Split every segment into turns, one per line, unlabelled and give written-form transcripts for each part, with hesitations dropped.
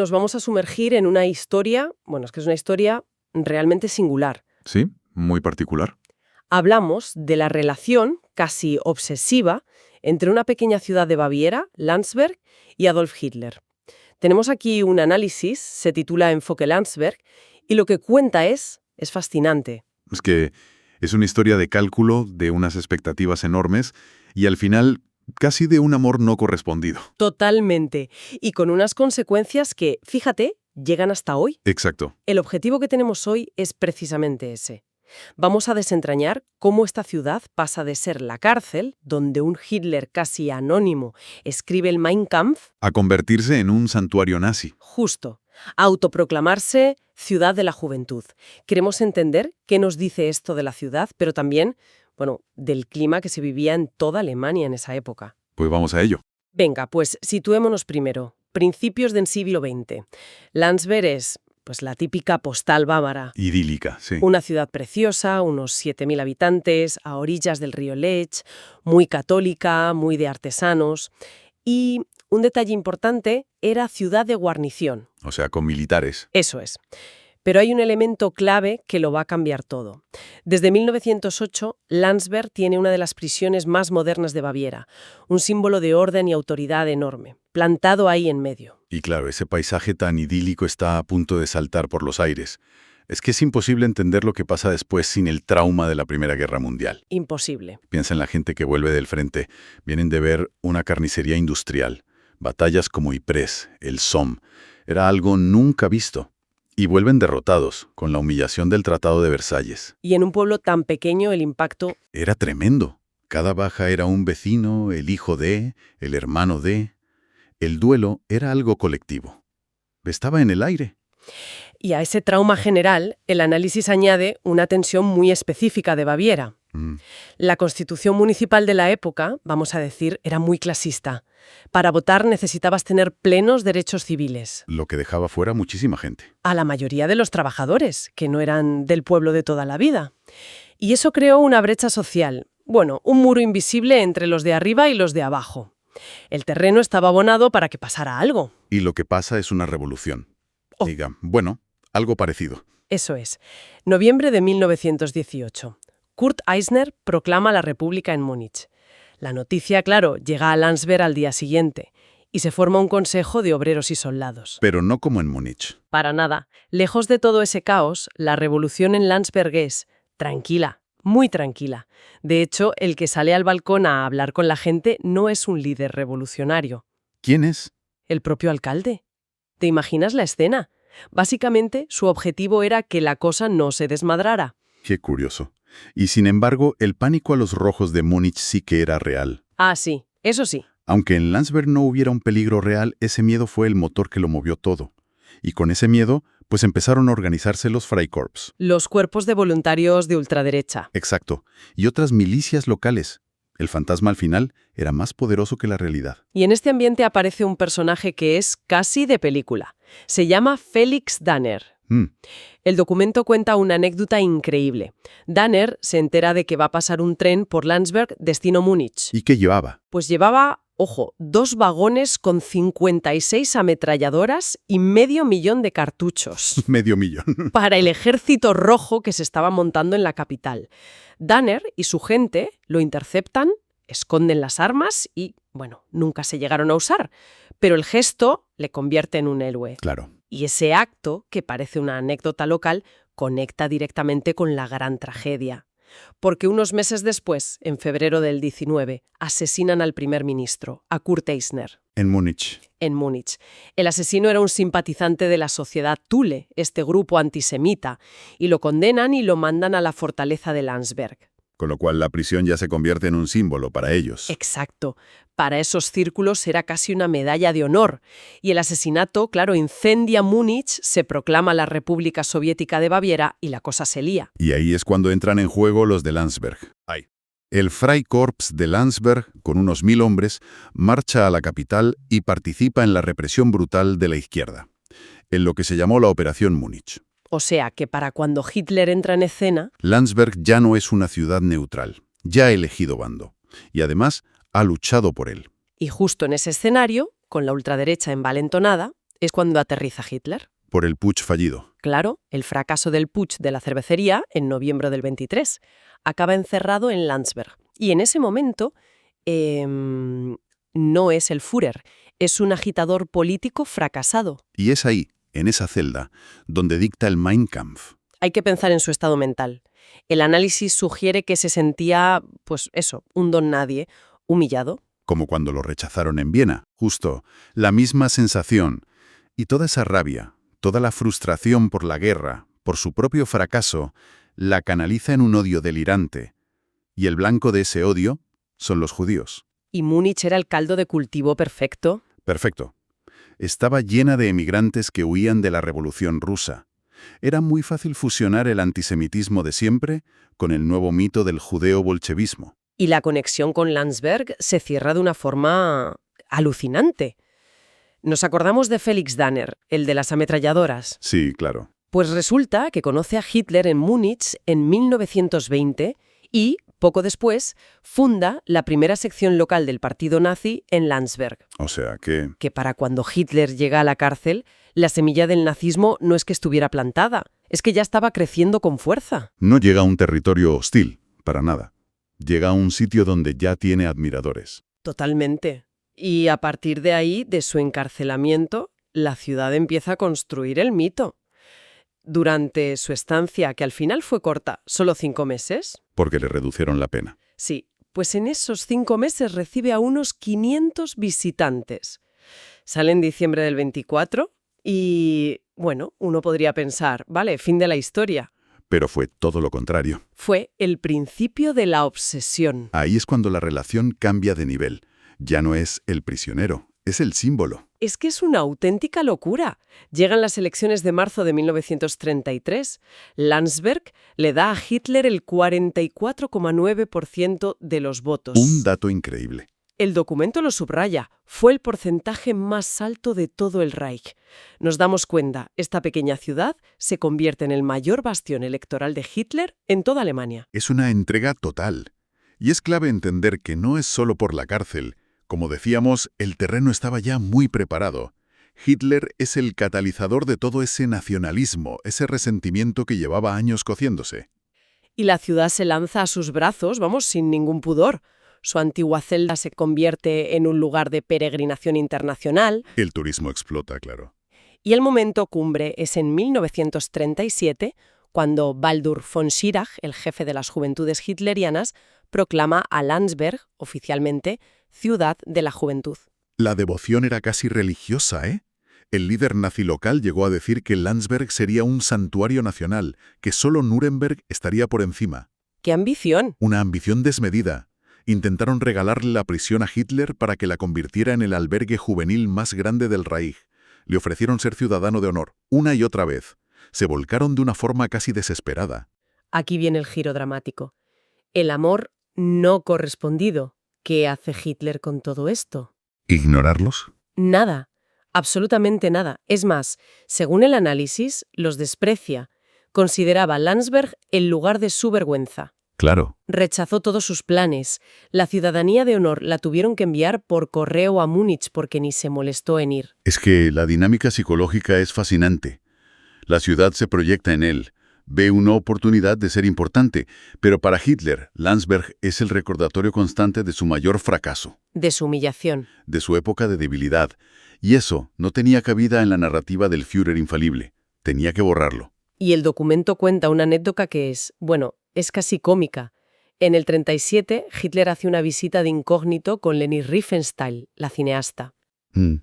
nos vamos a sumergir en una historia, bueno, es que es una historia realmente singular.
Sí, muy particular.
Hablamos de la relación casi obsesiva entre una pequeña ciudad de Baviera, Landsberg, y Adolf Hitler. Tenemos aquí un análisis, se titula Enfoque Landsberg, y lo que cuenta es fascinante.
Es que es una historia de cálculo, de unas expectativas enormes y al final casi de un amor no correspondido.
Totalmente. Y con unas consecuencias que, fíjate, llegan hasta hoy.
Exacto.
El objetivo que tenemos hoy es precisamente ese. Vamos a desentrañar cómo esta ciudad pasa de ser la cárcel, donde un Hitler casi anónimo escribe el Mein Kampf,
A convertirse en un santuario nazi.
justo, a autoproclamarse ciudad de la juventud. Queremos entender qué nos dice esto de la ciudad, pero también, bueno, del clima que se vivía en toda Alemania en esa época.
Pues vamos a ello.
Venga, pues situémonos primero. Principios del siglo XX. Landsberg es, pues, la típica postal bávara.
Idílica, sí.
Una ciudad preciosa, unos 7.000 habitantes, a orillas del río Lech, muy católica, muy de artesanos. Y un detalle importante, era ciudad de guarnición.
O sea, con militares.
Eso es. Pero hay un elemento clave que lo va a cambiar todo. Desde 1908, Landsberg tiene una de las prisiones más modernas de Baviera, un símbolo de orden y autoridad enorme, plantado ahí en medio.
Y claro, ese paisaje tan idílico está a punto de saltar por los aires. Es que es imposible entender lo que pasa después sin el trauma de la Primera Guerra Mundial.
Imposible.
Piensa en la gente que vuelve del frente. Vienen de ver una carnicería industrial. Batallas como Ypres, el Somme. Era algo nunca visto. Y vuelven derrotados, con la humillación del Tratado de Versalles.
Y en un pueblo tan pequeño el impacto...
Era tremendo. Cada baja era un vecino, el hijo de, el hermano de. El duelo era algo colectivo. Estaba en el aire.
Y a ese trauma general, el análisis añade una tensión muy específica de Baviera. La constitución municipal de la época, vamos a decir, era muy clasista. Para votar necesitabas tener plenos derechos civiles.
Lo que dejaba fuera muchísima gente.
A la mayoría de los trabajadores, que no eran del pueblo de toda la vida. Y eso creó una brecha social. Bueno, un muro invisible entre los de arriba y los de abajo. El terreno estaba abonado para que pasara algo.
Y lo que pasa es una revolución.
Oh.
Diga, bueno, algo parecido.
Eso es. Noviembre de 1918. Kurt Eisner proclama la República en Múnich. La noticia, claro, llega a Landsberg al día siguiente y se forma un consejo de obreros y soldados.
Pero no como en Múnich.
Para nada. Lejos de todo ese caos, la revolución en Landsberg es tranquila, muy tranquila. De hecho, el que sale al balcón a hablar con la gente no es un líder revolucionario.
¿Quién es?
El propio alcalde. ¿Te imaginas la escena? Básicamente, su objetivo era que la cosa no se desmadrara.
Qué curioso. Y sin embargo, el pánico a los rojos de Múnich sí que era real.
Ah, sí, eso sí.
Aunque en Landsberg no hubiera un peligro real, ese miedo fue el motor que lo movió todo. Y con ese miedo, pues empezaron a organizarse los Freikorps.
Los cuerpos de voluntarios de ultraderecha.
Exacto. Y otras milicias locales. El fantasma al final era más poderoso que la realidad.
Y en este ambiente aparece un personaje que es casi de película. Se llama Felix Danner. El documento cuenta una anécdota increíble. Danner se entera de que va a pasar un tren por Landsberg destino Múnich.
¿Y qué llevaba?
Pues llevaba, ojo, 2 vagones con 56 ametralladoras y 500.000 de cartuchos.
Medio millón.
Para el ejército rojo que se estaba montando en la capital. Danner y su gente lo interceptan, esconden las armas y, bueno, nunca se llegaron a usar. Pero el gesto le convierte en un héroe.
Claro.
Y ese acto, que parece una anécdota local, conecta directamente con la gran tragedia. Porque unos meses después, en febrero del 19, asesinan al primer ministro, a Kurt Eisner.
En Múnich.
En Múnich. El asesino era un simpatizante de la Sociedad Thule, este grupo antisemita, y lo condenan y lo mandan a la fortaleza de Landsberg.
Con lo cual la prisión ya se convierte en un símbolo para ellos.
Exacto. Para esos círculos era casi una medalla de honor. Y el asesinato, claro, incendia Múnich, se proclama la República Soviética de Baviera y la cosa se lía.
Y ahí es cuando entran en juego los de Landsberg. El Freikorps de Landsberg, con unos 1000 hombres, marcha a la capital y participa en la represión brutal de la izquierda, en lo que se llamó la Operación Múnich.
O sea que para cuando Hitler entra en escena...
Landsberg ya no es una ciudad neutral, ya ha elegido bando. Y además ha luchado por él.
Y justo en ese escenario, con la ultraderecha envalentonada, es cuando aterriza Hitler.
Por el putsch fallido.
Claro, el fracaso del putsch de la cervecería, en noviembre del 23, acaba encerrado en Landsberg. Y en ese momento no es el Führer, es un agitador político fracasado.
Y es ahí, en esa celda, donde dicta el Mein Kampf.
Hay que pensar en su estado mental. El análisis sugiere que se sentía, pues eso, un don nadie, humillado.
Como cuando lo rechazaron en Viena, justo, la misma sensación. Y toda esa rabia, toda la frustración por la guerra, por su propio fracaso, la canaliza en un odio delirante. Y el blanco de ese odio son los judíos.
Y Múnich era el caldo de cultivo perfecto.
Perfecto. Estaba llena de emigrantes que huían de la Revolución Rusa. Era muy fácil fusionar el antisemitismo de siempre con el nuevo mito del judeo-bolchevismo.
Y la conexión con Landsberg se cierra de una forma alucinante. Nos acordamos de Felix Danner, el de las ametralladoras.
Sí, claro.
Pues resulta que conoce a Hitler en Múnich en 1920 y, poco después, funda la primera sección local del partido nazi en Landsberg.
O sea que...
Que para cuando Hitler llega a la cárcel, la semilla del nazismo no es que estuviera plantada, es que ya estaba creciendo con fuerza.
No llega a un territorio hostil, para nada. Llega a un sitio donde ya tiene admiradores.
Totalmente. Y a partir de ahí, de su encarcelamiento, la ciudad empieza a construir el mito. Durante su estancia, que al final fue corta, solo 5 meses.
Porque le reducieron la pena.
Sí, pues en esos 5 meses recibe a unos 500 visitantes. Sale en diciembre del 24 y, bueno, uno podría pensar, vale, fin de la historia.
Pero fue todo lo contrario.
Fue el principio de la obsesión.
Ahí es cuando la relación cambia de nivel. Ya no es el prisionero, es el símbolo.
Es que es una auténtica locura. Llegan las elecciones de marzo de 1933. Landsberg le da a Hitler el 44,9% de los votos.
Un dato increíble.
El documento lo subraya. Fue el porcentaje más alto de todo el Reich. Nos damos cuenta, esta pequeña ciudad se convierte en el mayor bastión electoral de Hitler en toda Alemania.
Es una entrega total. Y es clave entender que no es solo por la cárcel. Como decíamos, el terreno estaba ya muy preparado. Hitler es el catalizador de todo ese nacionalismo, ese resentimiento que llevaba años cociéndose.
Y la ciudad se lanza a sus brazos, vamos, sin ningún pudor. Su antigua celda se convierte en un lugar de peregrinación internacional.
El turismo explota, claro.
Y el momento cumbre es en 1937, cuando Baldur von Schirach, el jefe de las juventudes hitlerianas, proclama a Landsberg, oficialmente, Ciudad de la Juventud.
La devoción era casi religiosa, ¿eh? El líder nazi local llegó a decir que Landsberg sería un santuario nacional, que solo Nuremberg estaría por encima.
¡Qué ambición!
Una ambición desmedida. Intentaron regalarle la prisión a Hitler para que la convirtiera en el albergue juvenil más grande del Reich. Le ofrecieron ser ciudadano de honor, una y otra vez. Se volcaron de una forma casi desesperada.
Aquí viene el giro dramático. El amor no correspondido. ¿Qué hace Hitler con todo esto?
¿Ignorarlos?
Nada, absolutamente nada. Es más, según el análisis, los desprecia. Consideraba Landsberg el lugar de su vergüenza.
Claro.
Rechazó todos sus planes. La ciudadanía de honor la tuvieron que enviar por correo a Múnich porque ni se molestó en ir.
Es que la dinámica psicológica es fascinante. La ciudad se proyecta en él, ve una oportunidad de ser importante, pero para Hitler, Landsberg es el recordatorio constante de su mayor fracaso.
De su humillación.
De su época de debilidad. Y eso no tenía cabida en la narrativa del Führer infalible. Tenía que borrarlo.
Y el documento cuenta una anécdota que es, bueno, es casi cómica. En el 37, Hitler hace una visita de incógnito con Leni Riefenstahl, la cineasta.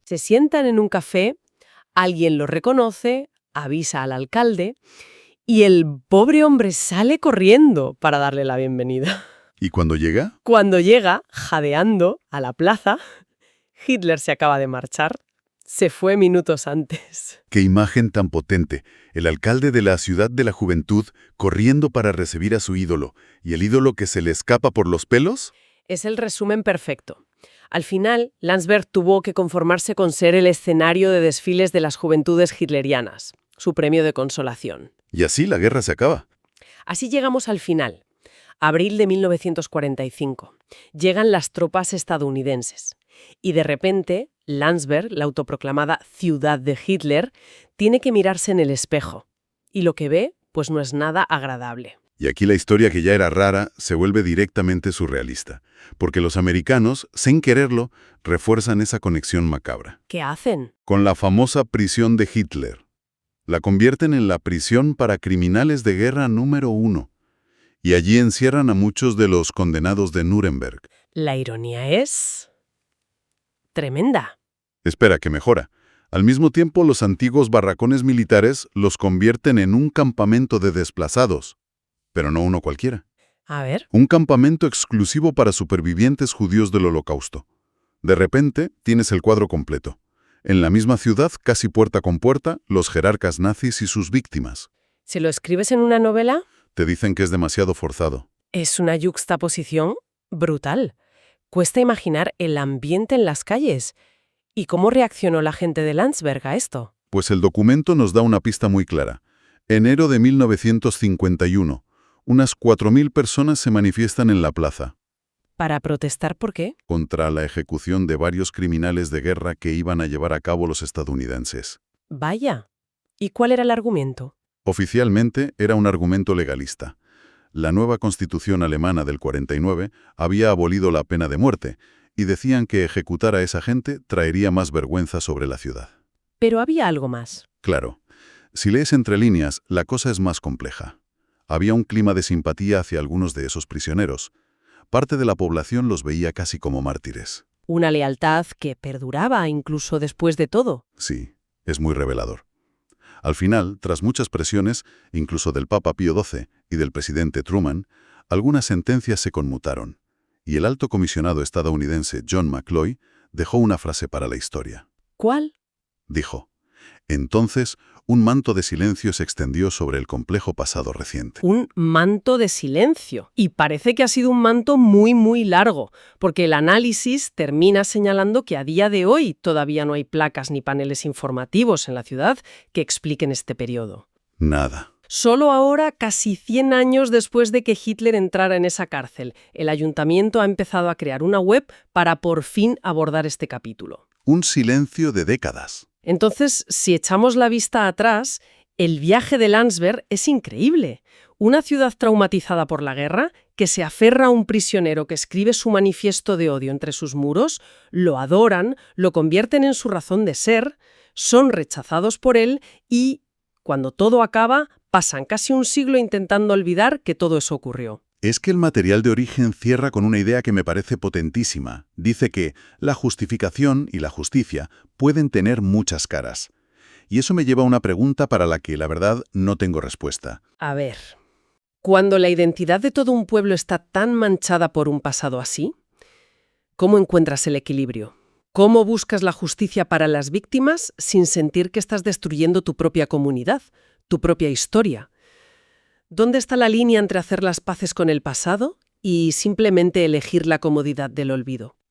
Se sientan en un café, alguien lo reconoce, avisa al alcalde y el pobre hombre sale corriendo para darle la bienvenida.
¿Y cuando llega?
Cuando llega, jadeando, a la plaza, Hitler se acaba de marchar. Se fue minutos antes.
¡Qué imagen tan potente! El alcalde de la ciudad de la juventud corriendo para recibir a su ídolo. ¿Y el ídolo que se le escapa por los pelos?
Es el resumen perfecto. Al final, Landsberg tuvo que conformarse con ser el escenario de desfiles de las juventudes hitlerianas, su premio de consolación.
Y así la guerra se acaba.
Así llegamos al final. Abril de 1945. Llegan las tropas estadounidenses. Y de repente, Landsberg, la autoproclamada ciudad de Hitler, tiene que mirarse en el espejo. Y lo que ve, pues no es nada agradable.
Y aquí la historia, que ya era rara, se vuelve directamente surrealista, porque los americanos, sin quererlo, refuerzan esa conexión macabra.
¿Qué hacen?
Con la famosa prisión de Hitler. La convierten en la prisión para criminales de guerra número 1. Y allí encierran a muchos de los condenados de Nuremberg.
La ironía es tremenda.
Espera, que mejora. Al mismo tiempo, los antiguos barracones militares los convierten en un campamento de desplazados. Pero no uno cualquiera.
A ver.
Un campamento exclusivo para supervivientes judíos del Holocausto. De repente, tienes el cuadro completo. En la misma ciudad, casi puerta con puerta, los jerarcas nazis y sus víctimas.
Si lo escribes en una novela,
Te dicen que es demasiado forzado.
es una yuxtaposición brutal. Cuesta imaginar el ambiente en las calles. ¿Y cómo reaccionó la gente de Landsberg a esto?
Pues el documento nos da una pista muy clara. Enero de 1951. Unas 4.000 personas se manifiestan en la plaza
¿Para protestar por qué?
contra la ejecución de varios criminales de guerra que iban a llevar a cabo los estadounidenses.
Vaya. ¿Y cuál era el argumento?
Oficialmente era un argumento legalista. La nueva Constitución alemana del 49 había abolido la pena de muerte y decían que ejecutar a esa gente traería más vergüenza sobre la ciudad.
Pero había algo más.
Claro, si lees entre líneas, la cosa es más compleja. Había un clima de simpatía hacia algunos de esos prisioneros. Parte de la población los veía casi como mártires.
Una lealtad que perduraba incluso después de todo.
Sí, es muy revelador. Al final, tras muchas presiones, incluso del Papa Pío XII y del presidente Truman, algunas sentencias se conmutaron, y el alto comisionado estadounidense John McCloy dejó una frase para la historia.
¿Cuál?
Dijo: entonces, un manto de silencio se extendió sobre el complejo pasado reciente.
Un manto de silencio. Y parece que ha sido un manto muy, muy largo, porque el análisis termina señalando que a día de hoy todavía no hay placas ni paneles informativos en la ciudad que expliquen este periodo.
Nada.
Solo ahora, casi 100 años después de que Hitler entrara en esa cárcel, el ayuntamiento ha empezado a crear una web para por fin abordar este capítulo.
Un silencio de décadas.
Entonces, si echamos la vista atrás, el viaje de Landsberg es increíble. Una ciudad traumatizada por la guerra, que se aferra a un prisionero que escribe su manifiesto de odio entre sus muros, lo adoran, lo convierten en su razón de ser, son rechazados por él y, cuando todo acaba, pasan casi un siglo intentando olvidar que todo eso ocurrió.
Es que el material de origen cierra con una idea que me parece potentísima. Dice que la justificación y la justicia pueden tener muchas caras. Y eso me lleva a una pregunta para la que, la verdad, no tengo respuesta.
A ver, cuando la identidad de todo un pueblo está tan manchada por un pasado así, ¿cómo encuentras el equilibrio? ¿Cómo buscas la justicia para las víctimas sin sentir que estás destruyendo tu propia comunidad, tu propia historia? ¿Dónde está la línea entre hacer las paces con el pasado y simplemente elegir la comodidad del olvido?